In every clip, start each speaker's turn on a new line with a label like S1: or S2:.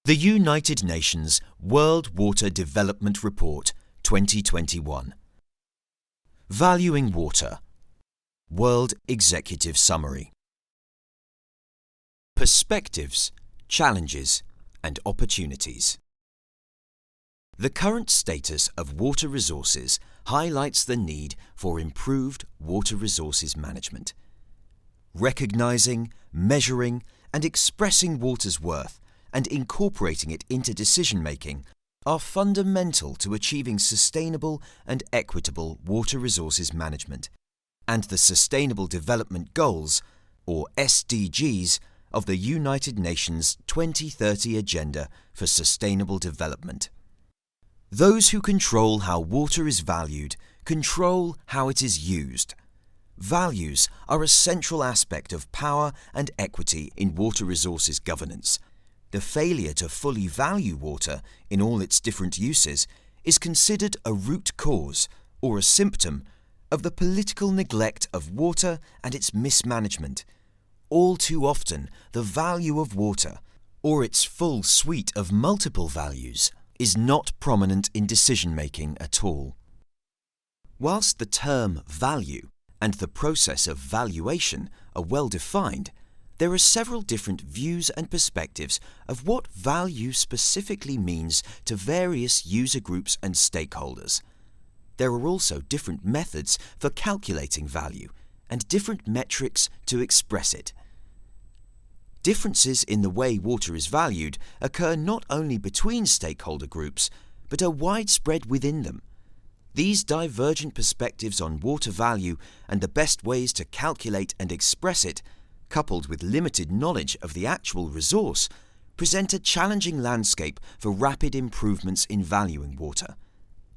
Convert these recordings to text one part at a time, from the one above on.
S1: The United Nations World Water Development Report 2021. Valuing Water. World Executive Summary. Perspectives, Challenges and Opportunities. The current status of water resources highlights the need for improved water resources management. Recognizing, measuring, and expressing water's worth and incorporating it into decision-making are fundamental to achieving sustainable and equitable water resources management and the Sustainable Development Goals, or SDGs, of the United Nations 2030 Agenda for Sustainable Development. Those who control how water is valued control how it is used. Values are a central aspect of power and equity in water resources governance. The failure to fully value water in all its different uses is considered a root cause or a symptom of the political neglect of water and its mismanagement. All too often, the value of water, or its full suite of multiple values, is not prominent in decision-making at all. Whilst the term value and the process of valuation are well defined, there are several different views and perspectives of what value specifically means to various user groups and stakeholders. There are also different methods for calculating value and different metrics to express it. Differences in the way water is valued occur not only between stakeholder groups, but are widespread within them. These divergent perspectives on water value and the best ways to calculate and express it, coupled with limited knowledge of the actual resource, present a challenging landscape for rapid improvements in valuing water.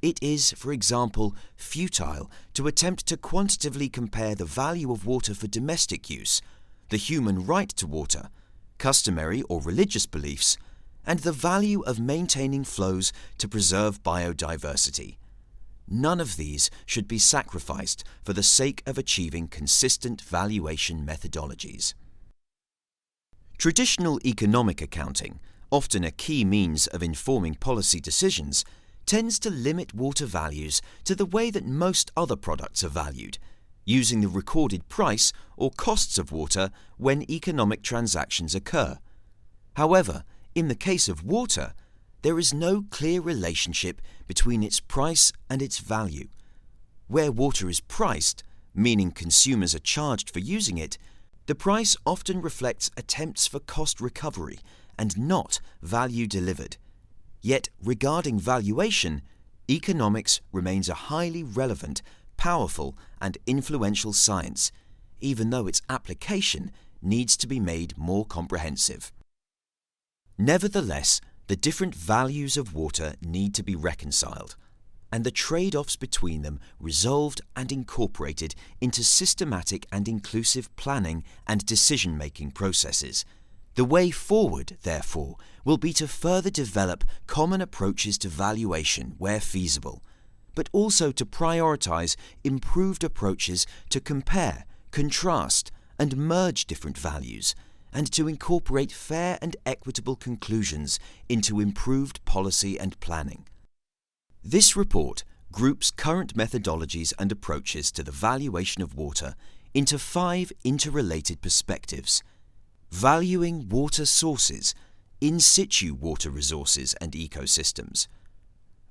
S1: It is, for example, futile to attempt to quantitatively compare the value of water for domestic use, the human right to water, customary or religious beliefs, and the value of maintaining flows to preserve biodiversity. None of these should be sacrificed for the sake of achieving consistent valuation methodologies. Traditional economic accounting, often a key means of informing policy decisions, tends to limit water values to the way that most other products are valued, using the recorded price or costs of water when economic transactions occur. However, in the case of water, there is no clear relationship between its price and its value. Where water is priced, meaning consumers are charged for using it, the price often reflects attempts for cost recovery and not value delivered. Yet, regarding valuation, economics remains a highly relevant, powerful, and influential science, even though its application needs to be made more comprehensive. Nevertheless, the different values of water need to be reconciled, and the trade-offs between them resolved and incorporated into systematic and inclusive planning and decision-making processes. The way forward, therefore, will be to further develop common approaches to valuation where feasible, but also to prioritize improved approaches to compare, contrast, and merge different values, and to incorporate fair and equitable conclusions into improved policy and planning. This report groups current methodologies and approaches to the valuation of water into 5 interrelated perspectives: valuing water sources, in situ water resources and ecosystems;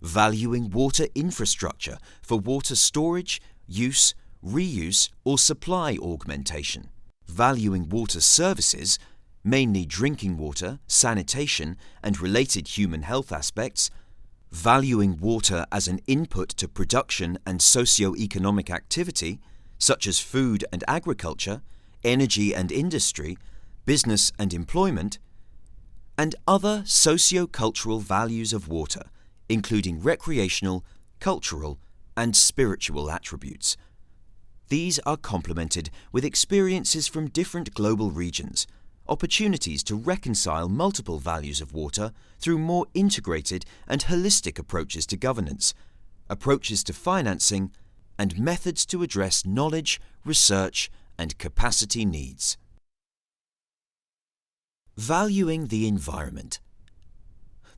S1: valuing water infrastructure for water storage, use, reuse, or supply augmentation; valuing water services, mainly drinking water, sanitation, and related human health aspects; valuing water as an input to production and socio-economic activity, such as food and agriculture, energy and industry, business and employment; and other socio-cultural values of water, including recreational, cultural, and spiritual attributes. These are complemented with experiences from different global regions, opportunities to reconcile multiple values of water through more integrated and holistic approaches to governance, approaches to financing, and methods to address knowledge, research, and capacity needs. Valuing the environment.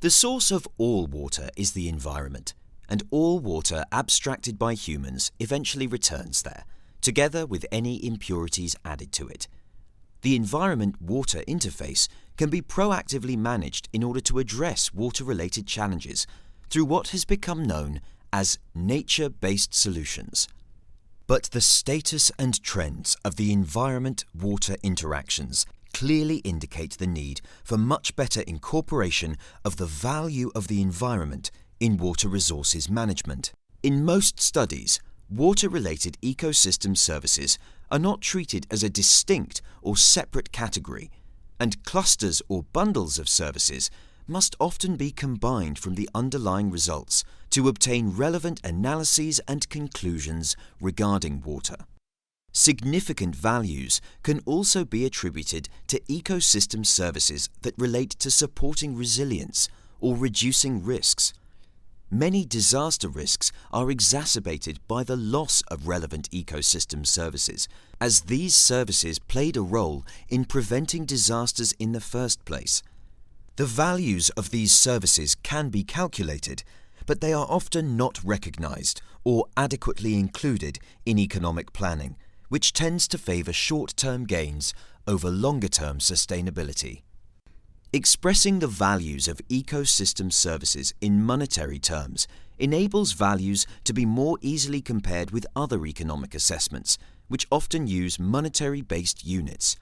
S1: The source of all water is the environment, and all water abstracted by humans eventually returns there, together with any impurities added to it. The environment-water interface can be proactively managed in order to address water-related challenges through what has become known as nature-based solutions. But the status and trends of the environment-water interactions clearly indicate the need for much better incorporation of the value of the environment in water resources management. In most studies, water-related ecosystem services are not treated as a distinct or separate category, and clusters or bundles of services must often be combined from the underlying results to obtain relevant analyses and conclusions regarding water. Significant values can also be attributed to ecosystem services that relate to supporting resilience or reducing risks. Many disaster risks are exacerbated by the loss of relevant ecosystem services, as these services played a role in preventing disasters in the first place. The values of these services can be calculated, but they are often not recognized or adequately included in economic planning, which tends to favor short-term gains over longer-term sustainability. Expressing the values of ecosystem services in monetary terms enables values to be more easily compared with other economic assessments, which often use monetary-based units.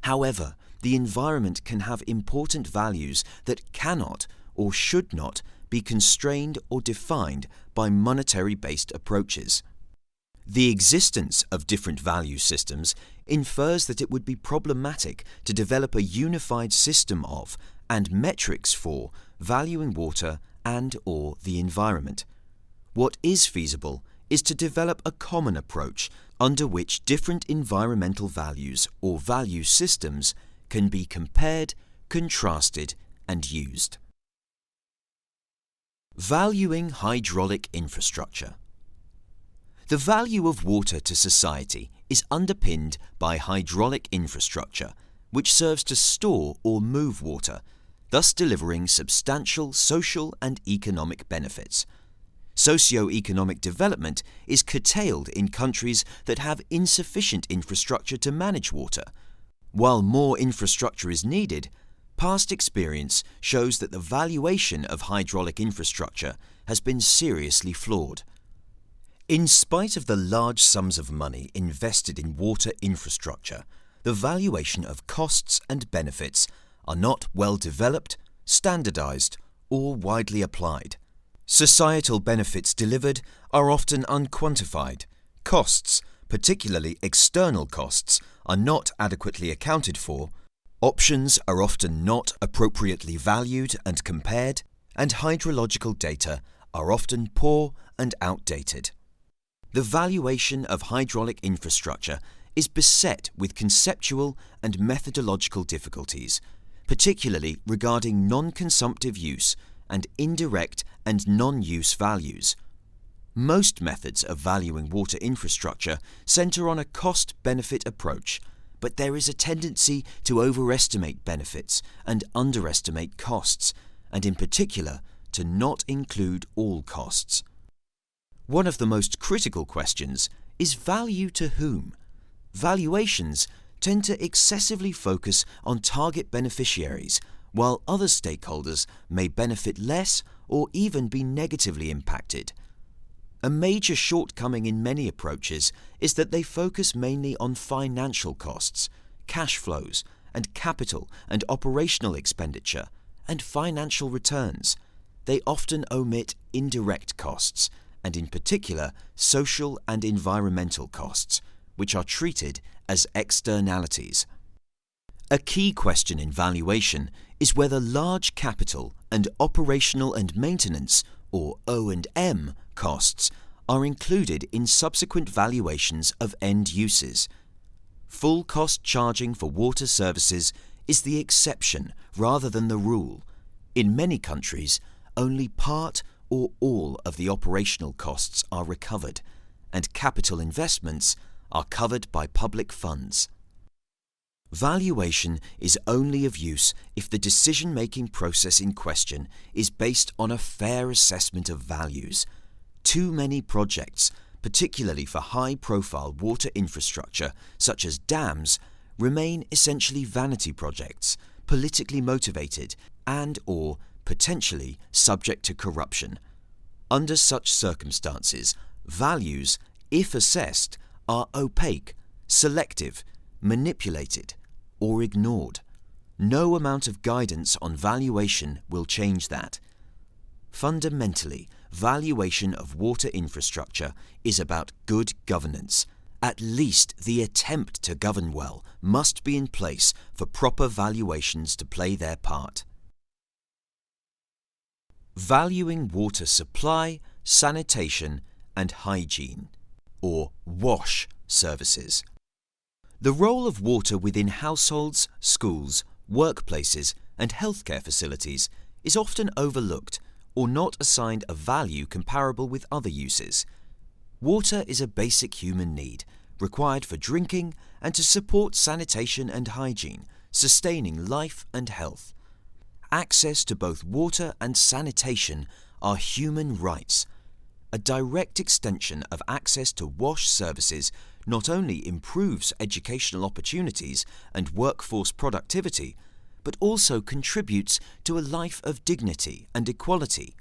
S1: However, the environment can have important values that cannot or should not be constrained or defined by monetary-based approaches. The existence of different value systems infers that it would be problematic to develop a unified system of and metrics for valuing water and/or the environment. What is feasible is to develop a common approach under which different environmental values or value systems can be compared, contrasted, and used. Valuing hydraulic infrastructure. The value of water to society is underpinned by hydraulic infrastructure, which serves to store or move water, thus delivering substantial social and economic benefits. Socio-economic development is curtailed in countries that have insufficient infrastructure to manage water. While more infrastructure is needed, past experience shows that the valuation of hydraulic infrastructure has been seriously flawed. In spite of the large sums of money invested in water infrastructure, the valuation of costs and benefits are not well developed, standardized, or widely applied. Societal benefits delivered are often unquantified. Costs, particularly external costs, are not adequately accounted for. Options are often not appropriately valued and compared, and hydrological data are often poor and outdated. The valuation of hydraulic infrastructure is beset with conceptual and methodological difficulties, particularly regarding non-consumptive use and indirect and non-use values. Most methods of valuing water infrastructure center on a cost-benefit approach, but there is a tendency to overestimate benefits and underestimate costs, and in particular, to not include all costs. One of the most critical questions is value to whom? Valuations tend to excessively focus on target beneficiaries, while other stakeholders may benefit less or even be negatively impacted. A major shortcoming in many approaches is that they focus mainly on financial costs, cash flows, and capital and operational expenditure, and financial returns. They often omit indirect costs, and in particular social and environmental costs, which are treated as externalities. A key question in valuation is whether large capital and operational and maintenance, or O&M, costs are included in subsequent valuations of end uses. Full cost charging for water services is the exception rather than the rule. In many countries, only part or all of the operational costs are recovered, and capital investments are covered by public funds. Valuation is only of use if the decision-making process in question is based on a fair assessment of values. Too many projects, particularly for high-profile water infrastructure such as dams, remain essentially vanity projects, politically motivated and/or potentially subject to corruption. Under such circumstances, values, if assessed, are opaque, selective, manipulated, or ignored. No amount of guidance on valuation will change that. Fundamentally, valuation of water infrastructure is about good governance. At least the attempt to govern well must be in place for proper valuations to play their part. Valuing water supply, sanitation, and hygiene, or WASH services. The role of water within households, schools, workplaces, and healthcare facilities is often overlooked or not assigned a value comparable with other uses. Water is a basic human need, required for drinking and to support sanitation and hygiene, sustaining life and health. Access to both water and sanitation are human rights. A direct extension of access to WASH services not only improves educational opportunities and workforce productivity, but also contributes to a life of dignity and equality.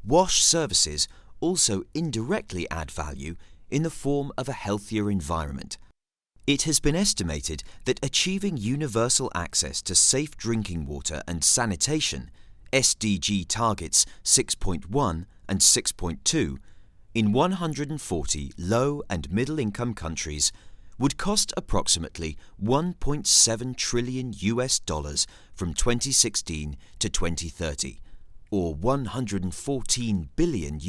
S1: WASH services also indirectly add value in the form of a healthier environment. It has been estimated that achieving universal access to safe drinking water and sanitation, SDG targets 6.1 and 6.2, in 140 low and middle-income countries would cost approximately $1.7 trillion from 2016 to 2030, or $114 billion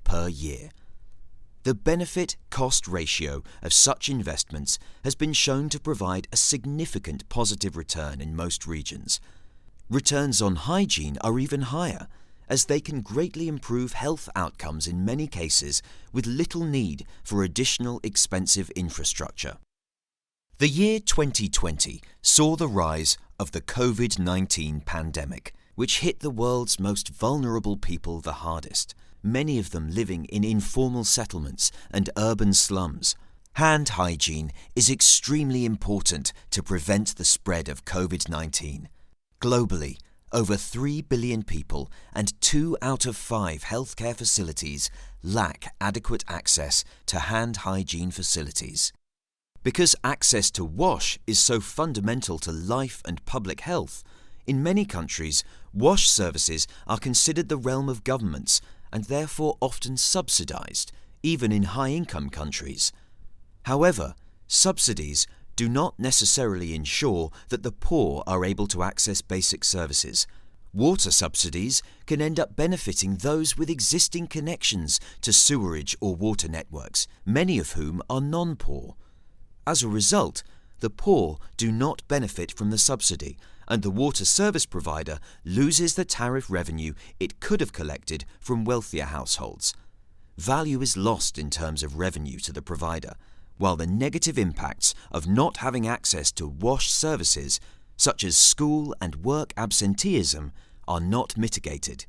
S1: per year. The benefit-cost ratio of such investments has been shown to provide a significant positive return in most regions. Returns on hygiene are even higher, as they can greatly improve health outcomes in many cases with little need for additional expensive infrastructure. The year 2020 saw the rise of the COVID-19 pandemic, which hit the world's most vulnerable people the hardest, many of them living in informal settlements and urban slums. Hand hygiene is extremely important to prevent the spread of COVID-19. Globally, over 3 billion people and 2 out of 5 healthcare facilities lack adequate access to hand hygiene facilities. Because access to WASH is so fundamental to life and public health, in many countries, WASH services are considered the realm of governments and therefore often subsidized, even in high-income countries. However, subsidies do not necessarily ensure that the poor are able to access basic services. Water subsidies can end up benefiting those with existing connections to sewerage or water networks, many of whom are non-poor. As a result, the poor do not benefit from the subsidy, and the water service provider loses the tariff revenue it could have collected from wealthier households. Value is lost in terms of revenue to the provider, while the negative impacts of not having access to WASH services, such as school and work absenteeism, are not mitigated.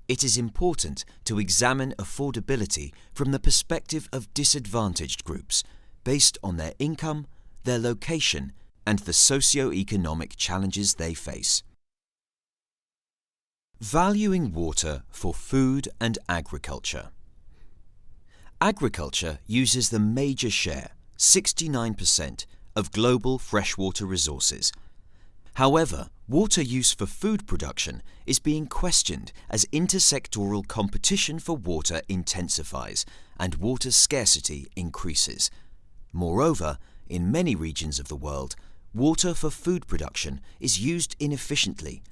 S1: It is important to examine affordability from the perspective of disadvantaged groups, based on their income, their location, and the socio-economic challenges they face. Valuing water for food and agriculture. Agriculture uses the major share, 69%, of global freshwater resources. However, water use for food production is being questioned as intersectoral competition for water intensifies and water scarcity increases. Moreover, in many regions of the world, water for food production is used inefficiently.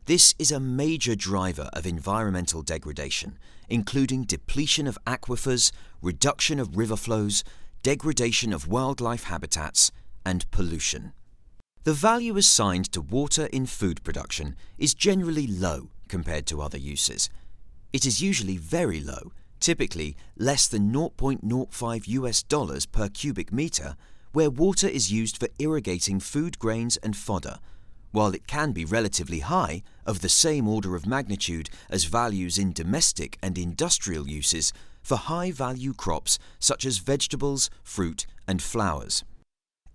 S1: This is a major driver of environmental degradation, including depletion of aquifers, reduction of river flows, degradation of wildlife habitats, and pollution. The value assigned to water in food production is generally low compared to other uses. It is usually very low, typically less than $0.05 per cubic meter, where water is used for irrigating food grains and fodder, while it can be relatively high, of the same order of magnitude as values in domestic and industrial uses for high-value crops such as vegetables, fruit, and flowers.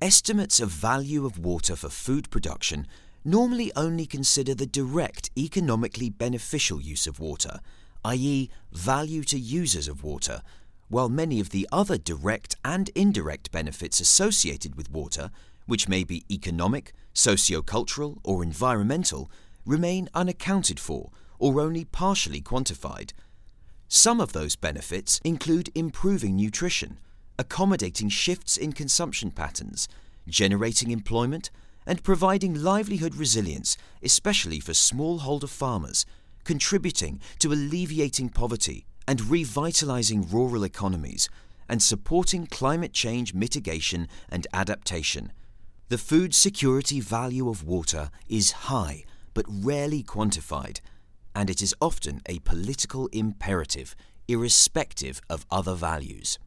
S1: Estimates of value of water for food production normally only consider the direct economically beneficial use of water, i.e., value to users of water, while many of the other direct and indirect benefits associated with water, which may be economic, socio-cultural, or environmental, remain unaccounted for or only partially quantified. Some of those benefits include improving nutrition, accommodating shifts in consumption patterns, generating employment, and providing livelihood resilience, especially for smallholder farmers, contributing to alleviating poverty and revitalizing rural economies, and supporting climate change mitigation and adaptation. The food security value of water is high but rarely quantified, and it is often a political imperative, irrespective of other values.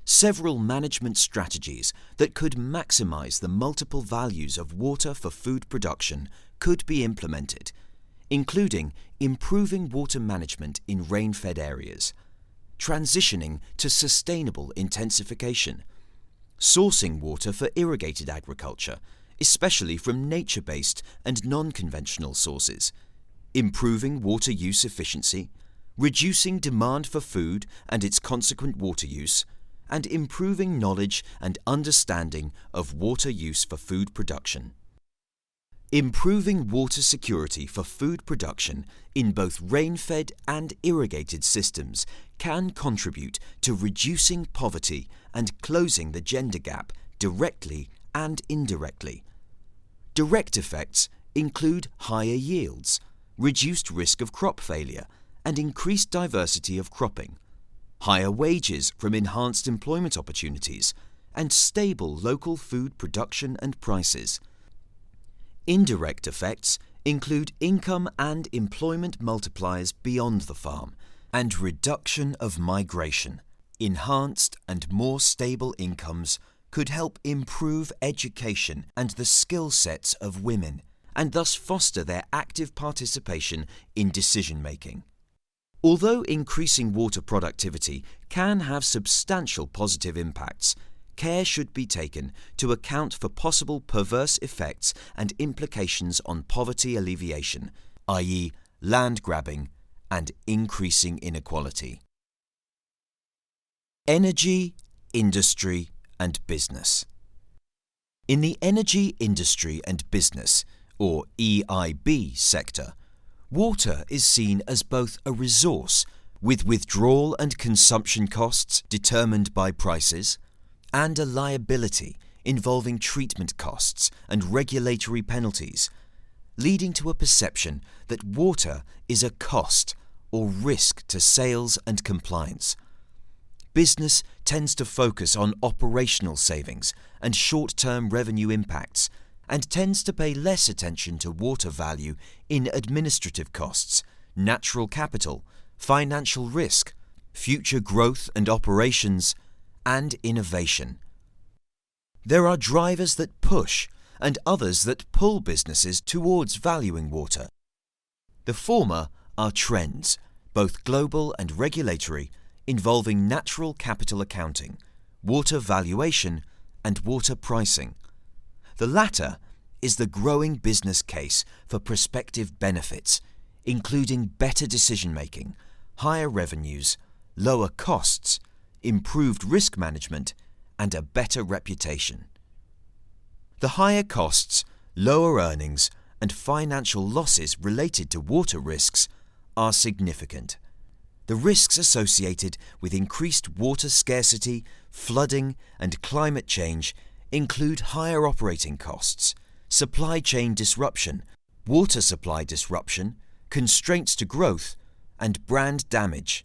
S1: Several management strategies that could maximize the multiple values of water for food production could be implemented, including improving water management in rain-fed areas, transitioning to sustainable intensification, sourcing water for irrigated agriculture, especially from nature-based and non-conventional sources, improving water use efficiency, reducing demand for food and its consequent water use, and improving knowledge and understanding of water use for food production. Improving water security for food production in both rain-fed and irrigated systems can contribute to reducing poverty and closing the gender gap directly and indirectly. Direct effects include higher yields, reduced risk of crop failure, and increased diversity of cropping, higher wages from enhanced employment opportunities, and stable local food production and prices. Indirect effects include income and employment multipliers beyond the farm and reduction of migration. Enhanced and more stable incomes could help improve education and the skill sets of women and thus foster their active participation in decision-making. Although increasing water productivity can have substantial positive impacts, care should be taken to account for possible perverse effects and implications on poverty alleviation, i.e., land grabbing and increasing inequality. Energy, industry, and business. In the energy, industry, and business, or EIB sector, water is seen as both a resource with withdrawal and consumption costs determined by prices, and a liability involving treatment costs and regulatory penalties, leading to a perception that water is a cost or risk to sales and compliance. Business tends to focus on operational savings and short-term revenue impacts and tends to pay less attention to water value in administrative costs, natural capital, financial risk, future growth and operations, and innovation. There are drivers that push and others that pull businesses towards valuing water. The former are trends, both global and regulatory, involving natural capital accounting, water valuation, and water pricing. The latter is the growing business case for prospective benefits, including better decision-making, higher revenues, lower costs, improved risk management, and a better reputation. The higher costs, lower earnings, and financial losses related to water risks are significant. The risks associated with increased water scarcity, flooding, and climate change include higher operating costs, supply chain disruption, water supply disruption, constraints to growth, and brand damage.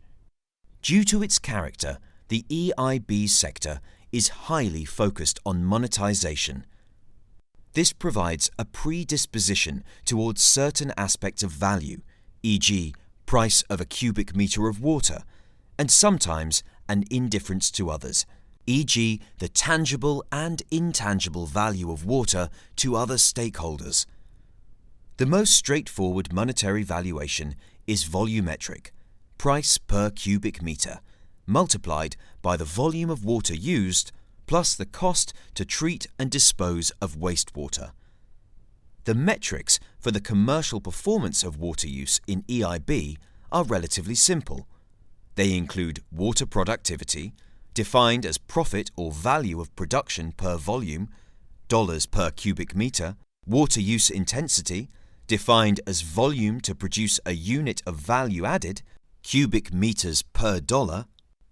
S1: Due to its character, the EIB sector is highly focused on monetization. This provides a predisposition towards certain aspects of value, e.g., price of a cubic meter of water, and sometimes an indifference to others. e.g. the tangible and intangible value of water to other stakeholders. The most straightforward monetary valuation is volumetric, price per cubic meter, multiplied by the volume of water used plus the cost to treat and dispose of wastewater. The metrics for the commercial performance of water use in EIB are relatively simple. They include water productivity, defined as profit or value of production per volume, dollars per cubic meter, water use intensity, defined as volume to produce a unit of value added, cubic meters per dollar,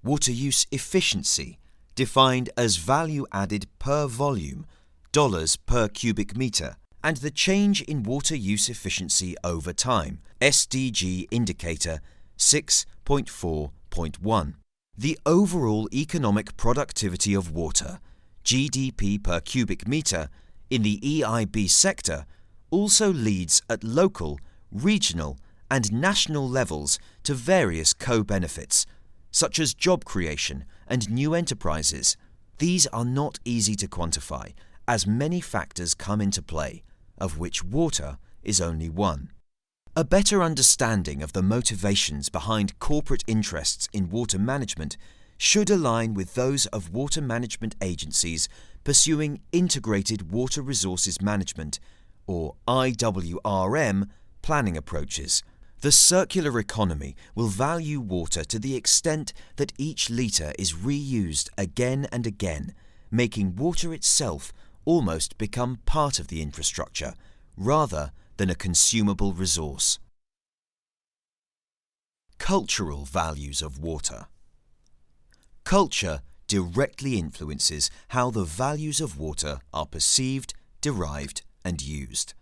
S1: water use efficiency, defined as value added per volume, dollars per cubic meter, and the change in water use efficiency over time, SDG indicator 6.4.1. The overall economic productivity of water, GDP per cubic meter, in the EIB sector also leads at local, regional, and national levels to various co-benefits, such as job creation and new enterprises. These are not easy to quantify, as many factors come into play, of which water is only one. A better understanding of the motivations behind corporate interests in water management should align with those of water management agencies pursuing integrated water resources management, or IWRM, planning approaches. The circular economy will value water to the extent that each litre is reused again and again, making water itself almost become part of the infrastructure, rather than a consumable resource. Cultural values of water. Culture directly influences how the values of water are perceived, derived, and used.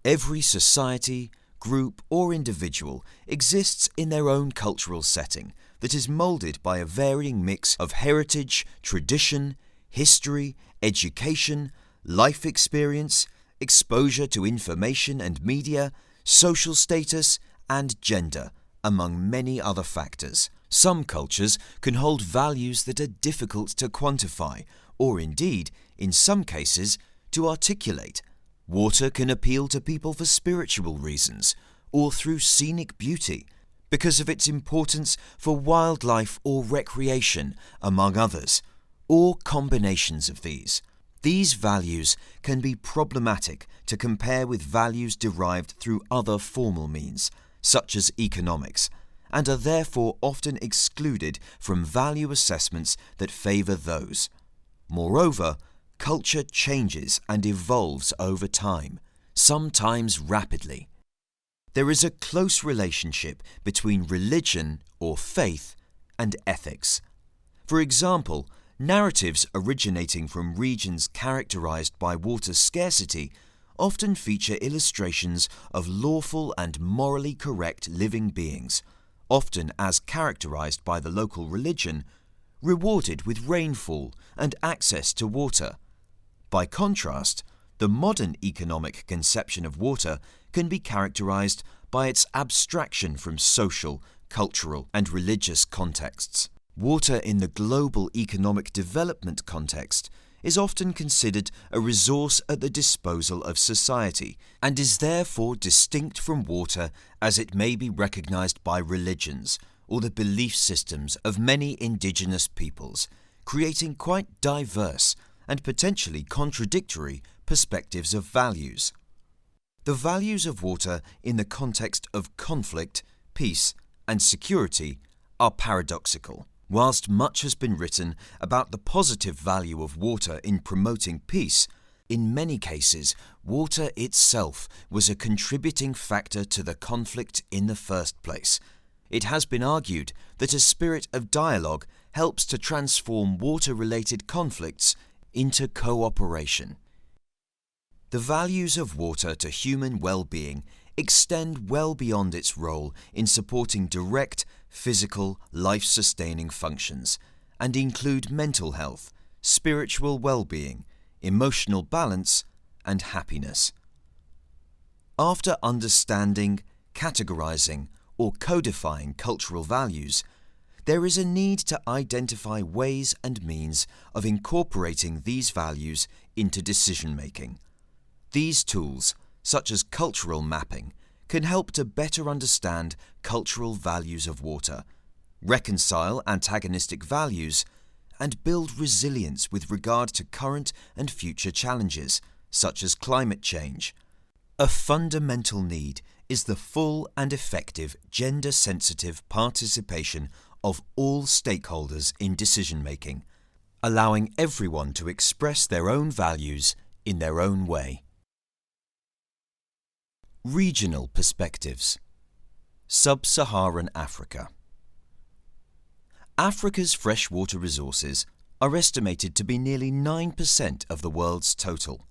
S1: Every society, group, or individual exists in their own cultural setting that is moulded by a varying mix of heritage, tradition, history, education, life experience, exposure to information and media, social status, and gender, among many other factors. Some cultures can hold values that are difficult to quantify, or indeed, in some cases, to articulate. Water can appeal to people for spiritual reasons, or through scenic beauty, because of its importance for wildlife or recreation, among others, or combinations of these. These values can be problematic to compare with values derived through other formal means, such as economics, and are therefore often excluded from value assessments that favour those. Moreover, culture changes and evolves over time, sometimes rapidly. There is a close relationship between religion or faith and ethics. For example, narratives originating from regions characterized by water scarcity often feature illustrations of lawful and morally correct living beings, often as characterized by the local religion, rewarded with rainfall and access to water. By contrast, the modern economic conception of water can be characterized by its abstraction from social, cultural, and religious contexts. Water in the global economic development context is often considered a resource at the disposal of society and is therefore distinct from water as it may be recognized by religions or the belief systems of many indigenous peoples, creating quite diverse and potentially contradictory perspectives of values. The values of water in the context of conflict, peace, and security are paradoxical. Whilst much has been written about the positive value of water in promoting peace, in many cases, water itself was a contributing factor to the conflict in the first place. It has been argued that a spirit of dialogue helps to transform water-related conflicts into cooperation. The values of water to human well-being extend well beyond its role in supporting direct, physical, life-sustaining functions, and include mental health, spiritual well-being, emotional balance, and happiness. After understanding, categorizing, or codifying cultural values, there is a need to identify ways and means of incorporating these values into decision-making. These tools, such as cultural mapping, can help to better understand cultural values of water, reconcile antagonistic values, and build resilience with regard to current and future challenges, such as climate change. A fundamental need is the full and effective gender-sensitive participation of all stakeholders in decision-making, allowing everyone to express their own values in their own way. Regional perspectives. Sub-Saharan Africa. Africa's freshwater resources are estimated to be nearly 9% of the world's total.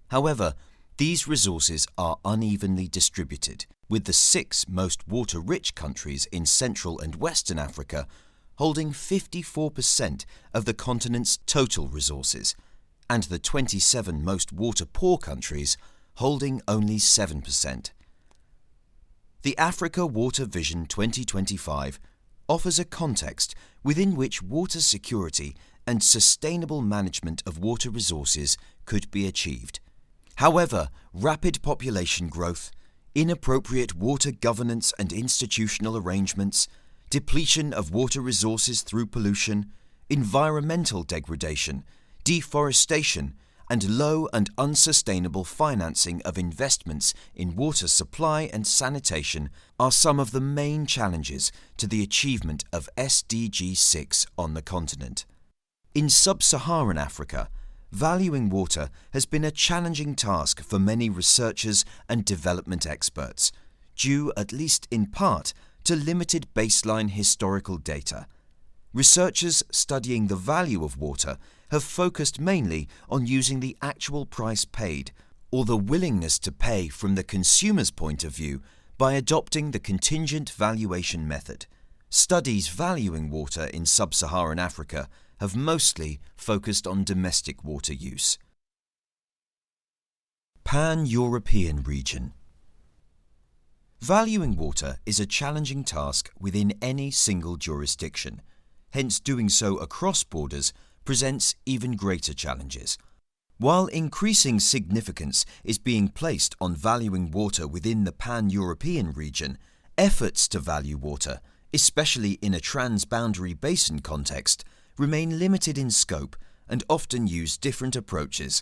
S1: However, these resources are unevenly distributed, with the 6 most water-rich countries in Central and Western Africa holding 54% of the continent's total resources, and the 27 most water-poor countries holding only 7%. The Africa Water Vision 2025 offers a context within which water security and sustainable management of water resources could be achieved. However, rapid population growth, inappropriate water governance and institutional arrangements, depletion of water resources through pollution, environmental degradation, deforestation, and low and unsustainable financing of investments in water supply and sanitation are some of the main challenges to the achievement of SDG 6 on the continent. In Sub-Saharan Africa, valuing water has been a challenging task for many researchers and development experts, due at least in part to limited baseline historical data. Researchers studying the value of water have focused mainly on using the actual price paid, or the willingness to pay from the consumer's point of view, by adopting the contingent valuation method. Studies valuing water in Sub-Saharan Africa have mostly focused on domestic water use. Pan-European region. Valuing water is a challenging task within any single jurisdiction. Hence, doing so across borders presents even greater challenges. While increasing significance is being placed on valuing water within the Pan-European region, efforts to value water, especially in a transboundary basin context, remain limited in scope and often use different approaches.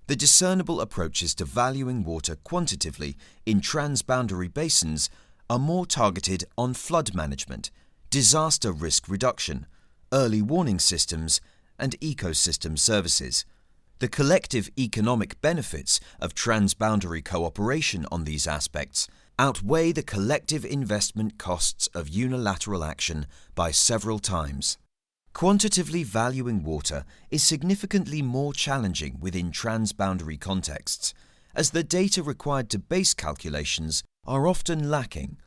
S1: The discernible approaches to valuing water quantitatively in transboundary basins are more targeted on flood management, disaster risk reduction, early warning systems, and ecosystem services. The collective economic benefits of transboundary cooperation on these aspects outweigh the collective investment costs of unilateral action by several times. Quantitatively valuing water is significantly more challenging within transboundary contexts, as the data required to base calculations are often lacking.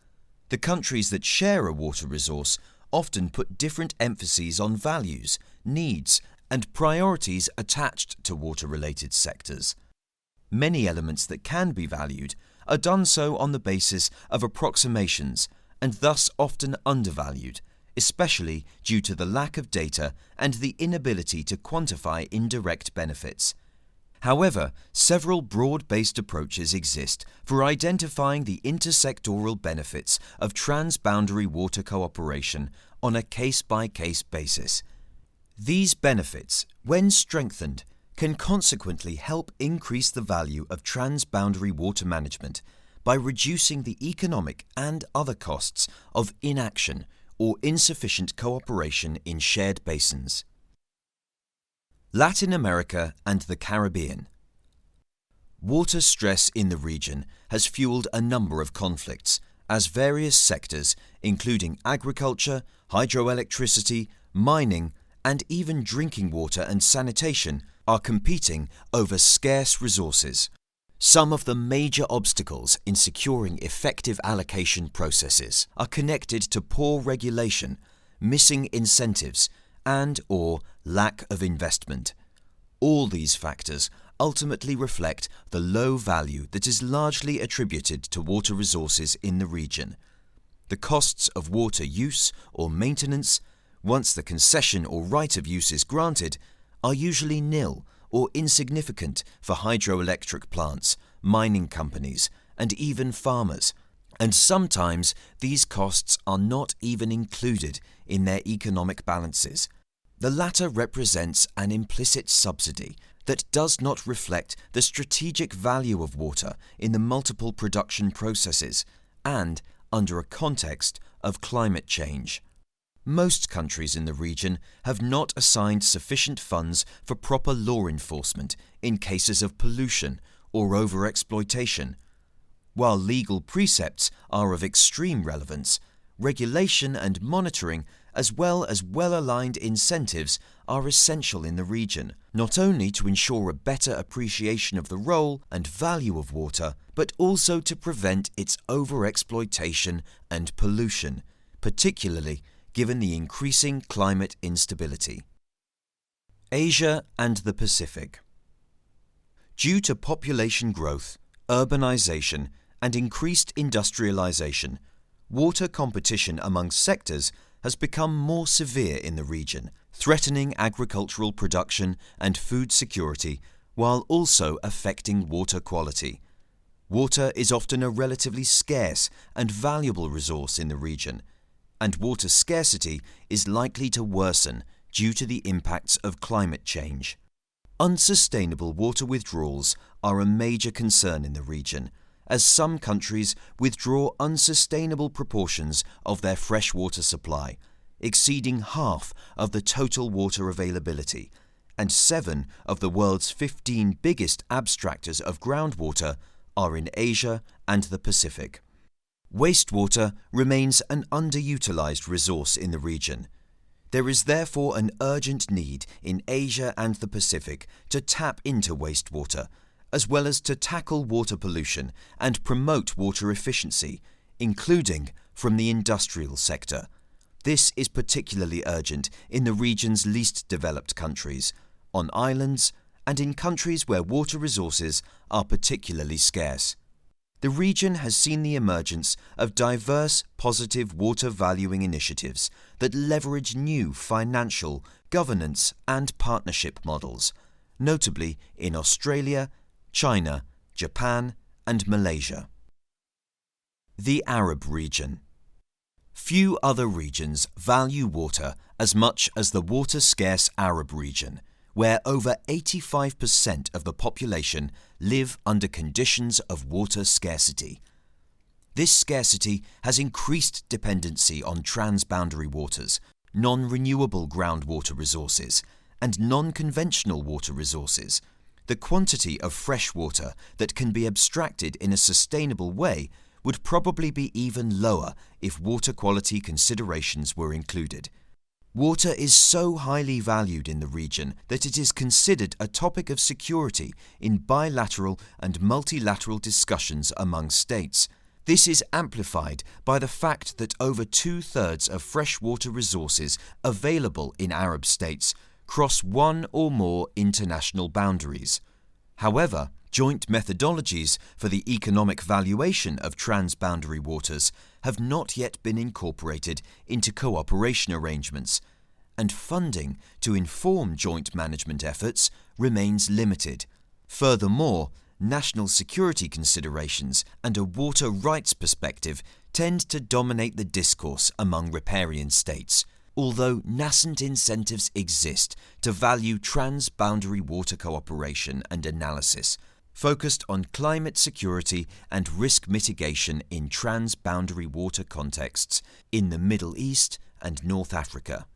S1: The countries that share a water resource often put different emphases on values, needs, and priorities attached to water-related sectors. Many elements that can be valued are done so on the basis of approximations and thus often undervalued, especially due to the lack of data and the inability to quantify indirect benefits. However, several broad-based approaches exist for identifying the intersectoral benefits of transboundary water cooperation on a case-by-case basis. These benefits, when strengthened, can consequently help increase the value of transboundary water management by reducing the economic and other costs of inaction or insufficient cooperation in shared basins. Latin America and the Caribbean. Water stress in the region has fueled a number of conflicts, as various sectors, including agriculture, hydroelectricity, mining, and even drinking water and sanitation, are competing over scarce resources. Some of the major obstacles in securing effective allocation processes are connected to poor regulation, missing incentives, and/or lack of investment. All these factors ultimately reflect the low value that is largely attributed to water resources in the region. The costs of water use or maintenance, once the concession or right of use is granted, are usually nil or insignificant for hydroelectric plants, mining companies, and even farmers, and sometimes these costs are not even included in their economic balances. The latter represents an implicit subsidy that does not reflect the strategic value of water in the multiple production processes and under a context of climate change. Most countries in the region have not assigned sufficient funds for proper law enforcement in cases of pollution or overexploitation. While legal precepts are of extreme relevance, regulation and monitoring, as well as well-aligned incentives, are essential in the region, not only to ensure a better appreciation of the role and value of water, but also to prevent its overexploitation and pollution, particularly given the increasing climate instability. Asia and the Pacific. Due to population growth, urbanization, and increased industrialization, water competition among sectors has become more severe in the region, threatening agricultural production and food security while also affecting water quality. Water is often a relatively scarce and valuable resource in the region, and water scarcity is likely to worsen due to the impacts of climate change. Unsustainable water withdrawals are a major concern in the region, as some countries withdraw unsustainable proportions of their freshwater supply, exceeding half of the total water availability, and 7 of the world's 15 biggest abstractors of groundwater are in Asia and the Pacific. Wastewater remains an underutilized resource in the region. There is therefore an urgent need in Asia and the Pacific to tap into wastewater, as well as to tackle water pollution and promote water efficiency, including from the industrial sector. This is particularly urgent in the region's least developed countries, on islands, and in countries where water resources are particularly scarce. The region has seen the emergence of diverse positive water valuing initiatives that leverage new financial, governance, and partnership models, notably in Australia, China, Japan, and Malaysia. The Arab region. Few other regions value water as much as the water-scarce Arab region, where over 85% of the population live under conditions of water scarcity. This scarcity has increased dependency on transboundary waters, non-renewable groundwater resources, and non-conventional water resources. The quantity of fresh water that can be abstracted in a sustainable way would probably be even lower if water quality considerations were included. Water is so highly valued in the region that it is considered a topic of security in bilateral and multilateral discussions among states. This is amplified by the fact that over 2/3 of freshwater resources available in Arab states cross one or more international boundaries. However, joint methodologies for the economic valuation of transboundary waters have not yet been incorporated into cooperation arrangements, and funding to inform joint management efforts remains limited. Furthermore, national security considerations and a water rights perspective tend to dominate the discourse among riparian states, although nascent incentives exist to value transboundary water cooperation and analysis, focused on climate security and risk mitigation in transboundary water contexts in the Middle East and North Africa.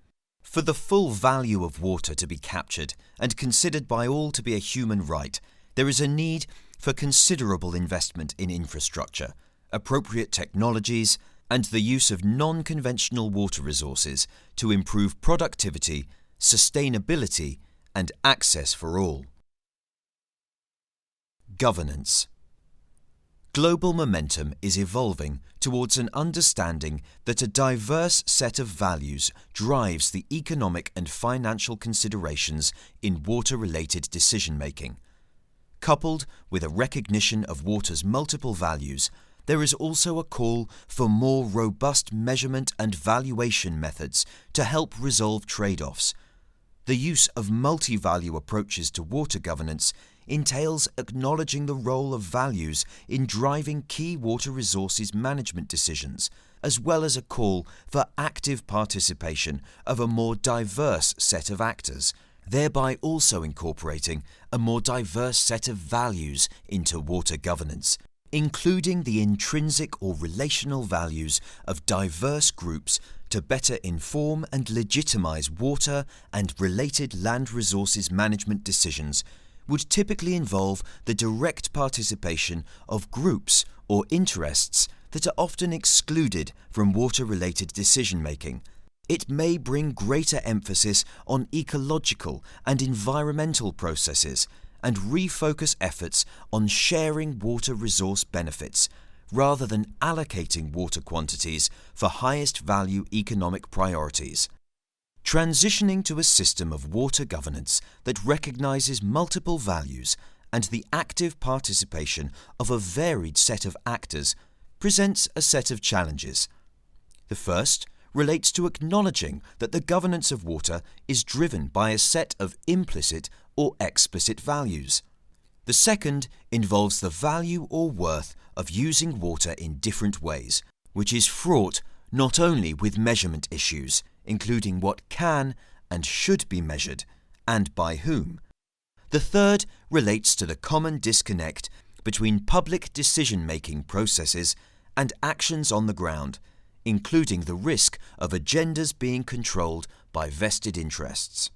S1: For the full value of water to be captured and considered by all to be a human right, there is a need for considerable investment in infrastructure, appropriate technologies, and the use of non-conventional water resources to improve productivity, sustainability, and access for all. Governance. Global momentum is evolving towards an understanding that a diverse set of values drives the economic and financial considerations in water-related decision-making. Coupled with a recognition of water's multiple values, There is also a call for more robust measurement and valuation methods to help resolve trade-offs. The use of multi-value approaches to water governance entails acknowledging the role of values in driving key water resources management decisions, as well as a call for active participation of a more diverse set of actors, thereby also incorporating a more diverse set of values into water governance, including the intrinsic or relational values of diverse groups to better inform and legitimize water and related land resources management decisions, would typically involve the direct participation of groups or interests that are often excluded from water-related decision-making. It may bring greater emphasis on ecological and environmental processes and refocus efforts on sharing water resource benefits, rather than allocating water quantities for highest value economic priorities. Transitioning to a system of water governance that recognizes multiple values and the active participation of a varied set of actors presents a set of challenges. The first relates to acknowledging that the governance of water is driven by a set of implicit or explicit values. The second involves the value or worth of using water in different ways, which is fraught not only with measurement issues, including what can and should be measured, and by whom. The third relates to the common disconnect between public decision-making processes and actions on the ground, including the risk of agendas being controlled by vested interests.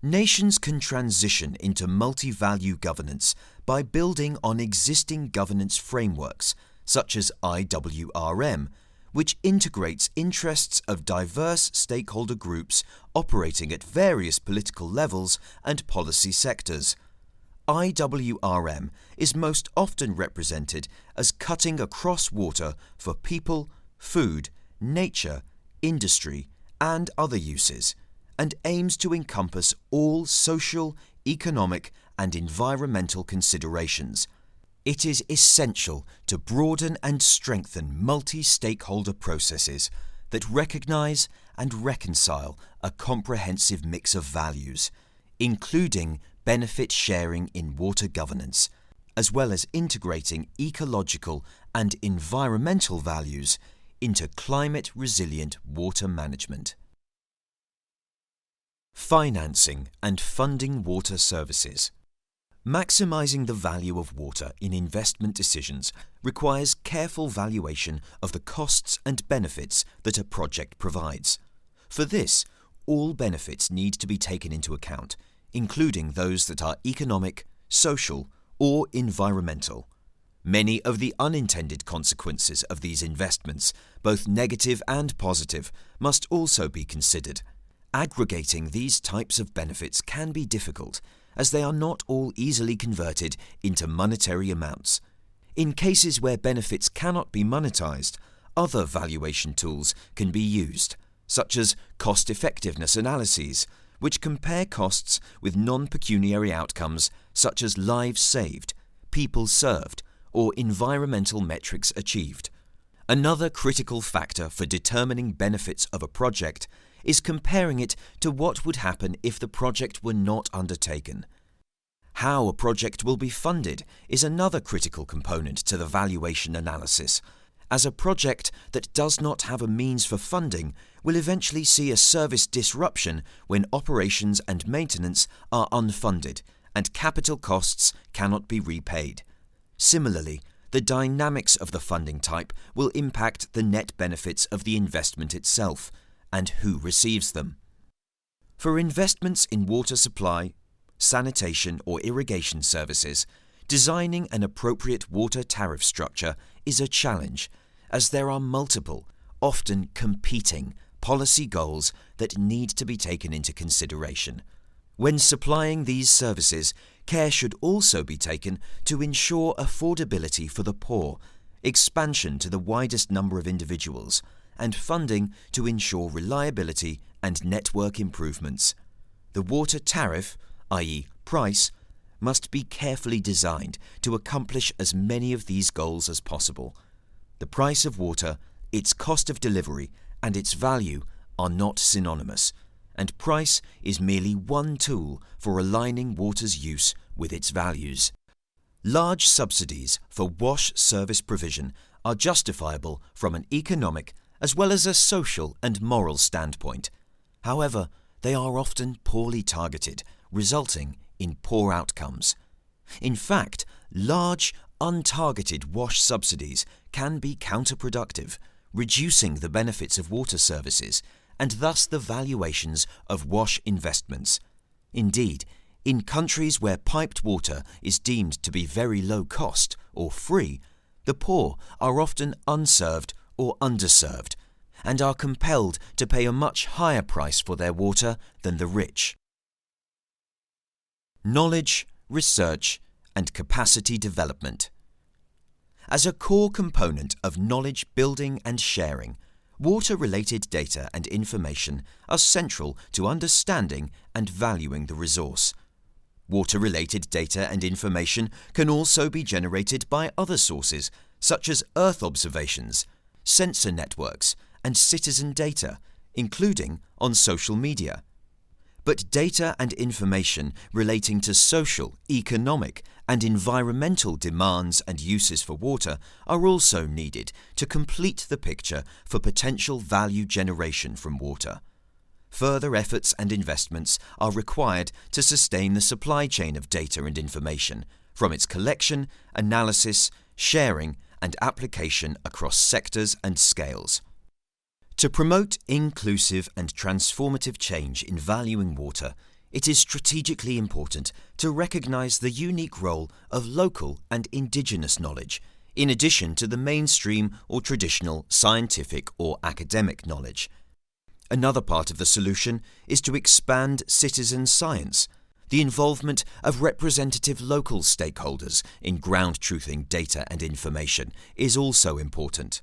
S1: Nations can transition into multi-value governance by building on existing governance frameworks, such as IWRM, which integrates interests of diverse stakeholder groups operating at various political levels and policy sectors. IWRM is most often represented as cutting across water for people, food, nature, industry, and other uses, and aims to encompass all social, economic, and environmental considerations. It is essential to broaden and strengthen multi-stakeholder processes that recognize and reconcile a comprehensive mix of values, including benefit sharing in water governance, as well as integrating ecological and environmental values into climate-resilient water management. Financing and funding water services. Maximizing the value of water in investment decisions requires careful valuation of the costs and benefits that a project provides. For this, all benefits need to be taken into account, including those that are economic, social, or environmental. Many of the unintended consequences of these investments, both negative and positive, must also be considered. Aggregating these types of benefits can be difficult, as they are not all easily converted into monetary amounts. In cases where benefits cannot be monetized, other valuation tools can be used, such as cost-effectiveness analyses, which compare costs with non-pecuniary outcomes such as lives saved, people served, or environmental metrics achieved. Another critical factor for determining benefits of a project is comparing it to what would happen if the project were not undertaken. How a project will be funded is another critical component to the valuation analysis, as a project that does not have a means for funding will eventually see a service disruption when operations and maintenance are unfunded and capital costs cannot be repaid. Similarly, the dynamics of the funding type will impact the net benefits of the investment itself and who receives them. For investments in water supply, sanitation, or irrigation services, designing an appropriate water tariff structure is a challenge, as there are multiple, often competing, policy goals that need to be taken into consideration. When supplying these services, care should also be taken to ensure affordability for the poor, expansion to the widest number of individuals, and funding to ensure reliability and network improvements. The water tariff, i.e. price, must be carefully designed to accomplish as many of these goals as possible. The price of water, its cost of delivery, and its value are not synonymous, and price is merely one tool for aligning water's use with its values. Large subsidies for wash service provision are justifiable from an economic as well as a social and moral standpoint. However, they are often poorly targeted, resulting in poor outcomes. In fact, large, untargeted wash subsidies can be counterproductive, reducing the benefits of water services and thus the valuations of wash investments. Indeed, in countries where piped water is deemed to be very low cost or free, the poor are often unserved or underserved and are compelled to pay a much higher price for their water than the rich. Knowledge, research, and capacity development. As a core component of knowledge building and sharing, water-related data and information are central to understanding and valuing the resource. Water-related data and information can also be generated by other sources, such as Earth observations, sensor networks, and citizen data, including on social media. But data and information relating to social, economic, and environmental demands and uses for water are also needed to complete the picture for potential value generation from water. Further efforts and investments are required to sustain the supply chain of data and information, from its collection, analysis, sharing, and application across sectors and scales. To promote inclusive and transformative change in valuing water, it is strategically important to recognize the unique role of local and indigenous knowledge, in addition to the mainstream or traditional scientific or academic knowledge. Another part of the solution is to expand citizen science. The involvement of representative local stakeholders in ground-truthing data and information is also important.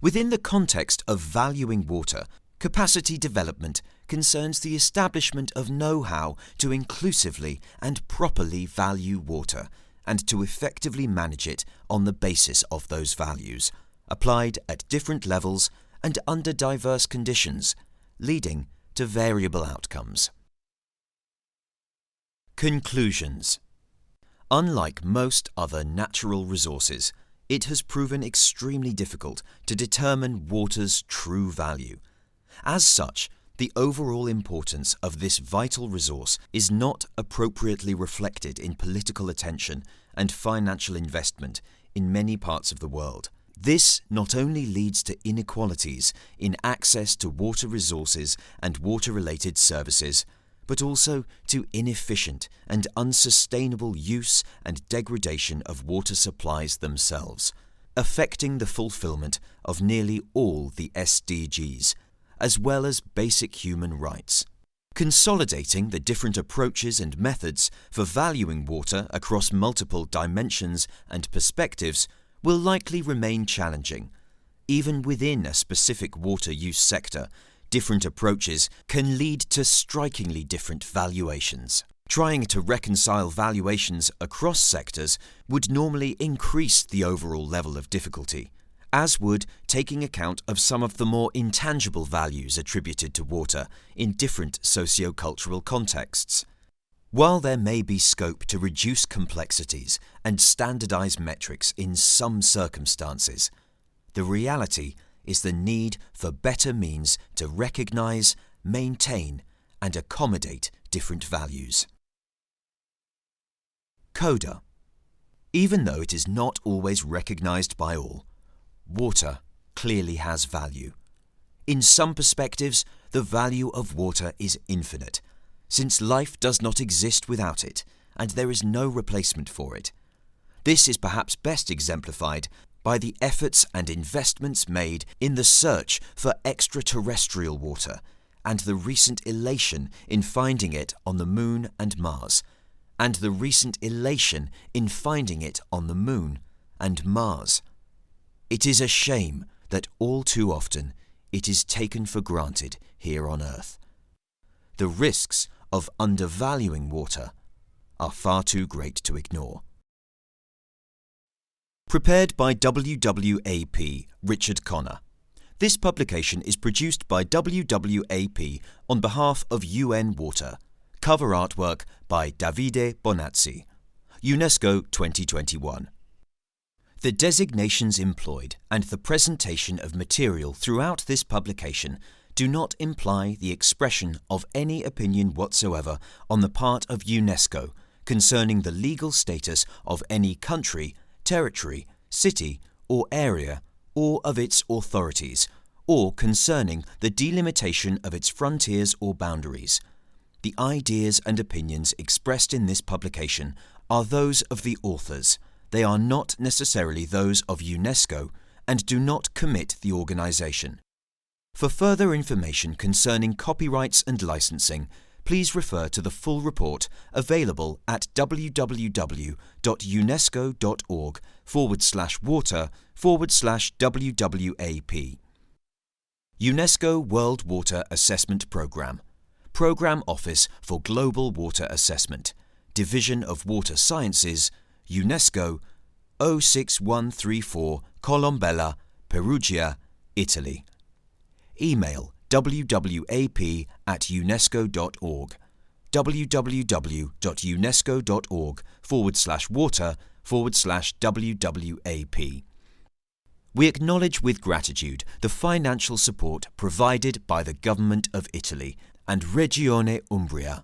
S1: Within the context of valuing water, capacity development concerns the establishment of know-how to inclusively and properly value water and to effectively manage it on the basis of those values, applied at different levels and under diverse conditions, leading to variable outcomes. Conclusions. Unlike most other natural resources, it has proven extremely difficult to determine water's true value. As such, the overall importance of this vital resource is not appropriately reflected in political attention and financial investment in many parts of the world. This not only leads to inequalities in access to water resources and water-related services, but also to inefficient and unsustainable use and degradation of water supplies themselves, affecting the fulfillment of nearly all the SDGs, as well as basic human rights. Consolidating the different approaches and methods for valuing water across multiple dimensions and perspectives will likely remain challenging. Even within a specific water use sector, different approaches can lead to strikingly different valuations. Trying to reconcile valuations across sectors would normally increase the overall level of difficulty, as would taking account of some of the more intangible values attributed to water in different socio-cultural contexts. While there may be scope to reduce complexities and standardize metrics in some circumstances, the reality is the need for better means to recognize, maintain, and accommodate different values. Coda. Even though it is not always recognized by all, water clearly has value. In some perspectives, the value of water is infinite, since life does not exist without it, and there is no replacement for it. This is perhaps best exemplified by the efforts and investments made in the search for extraterrestrial water, and the recent elation in finding it on the Moon and Mars, and the recent elation in finding it on the Moon and Mars. It is a shame that all too often it is taken for granted here on Earth. The risks of undervaluing water are far too great to ignore. Prepared by WWAP Richard Connor. This publication is produced by WWAP on behalf of UN Water. Cover artwork by Davide Bonazzi. UNESCO 2021. The designations employed and the presentation of material throughout this publication do not imply the expression of any opinion whatsoever on the part of UNESCO concerning the legal status of any country, territory, city, or area, or of its authorities, or concerning the delimitation of its frontiers or boundaries. The ideas and opinions expressed in this publication are those of the authors. They are not necessarily those of UNESCO and do not commit the organization. For further information concerning copyrights and licensing, please refer to the full report available at www.unesco.org/water/WWAP. UNESCO World Water Assessment Programme. Programme Office for Global Water Assessment. Division of Water Sciences, UNESCO, 06134 Colombella, Perugia, Italy. Email wwap@unesco.org. www.unesco.org/water/WWAP. We acknowledge with gratitude the financial support provided by the Government of Italy and Regione Umbria.